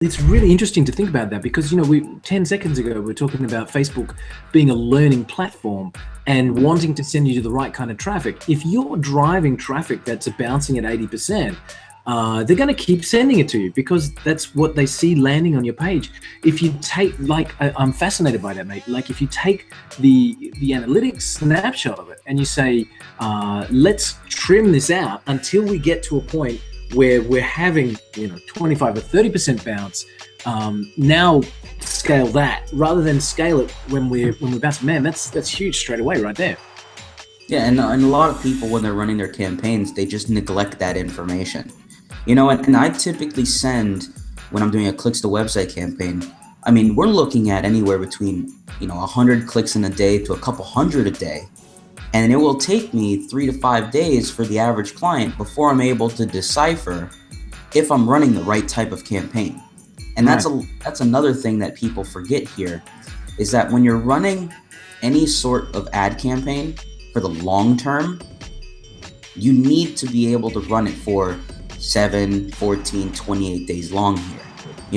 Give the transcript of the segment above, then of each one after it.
It's really interesting to think about that because, we 10 seconds ago, we were talking about Facebook being a learning platform and wanting to send you to the right kind of traffic. If you're driving traffic that's bouncing at 80%, they're going to keep sending it to you because that's what they see landing on your page. If you take, I'm fascinated by that, mate. Like if you take the analytics snapshot of it and you say, let's trim this out until we get to a point where we're having 25 or 30% bounce, now scale that rather than scale it when we're bouncing. Man, that's huge straight away right there. Yeah, and a lot of people, when they're running their campaigns, they just neglect that information. And I typically send, when I'm doing a clicks to website campaign, I mean, we're looking at anywhere between 100 clicks in a day to a couple hundred a day. And it will take me 3 to 5 days for the average client before I'm able to decipher if I'm running the right type of campaign. And that's another thing that people forget here, is that when you're running any sort of ad campaign for the long term, you need to be able to run it for 7, 14, 28 days long here.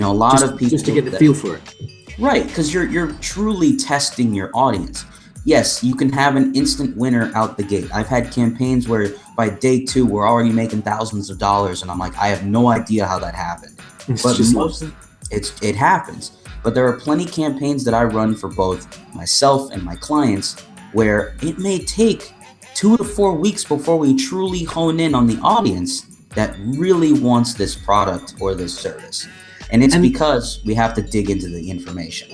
A lot of people just to get the feel for it. Right, because you're truly testing your audience. Yes, you can have an instant winner out the gate. I've had campaigns where by day 2, we're already making thousands of dollars, and I'm like, I have no idea how that happened. It happens. But there are plenty of campaigns that I run for both myself and my clients where it may take 2 to 4 weeks before we truly hone in on the audience that really wants this product or this service. And it's because we have to dig into the information.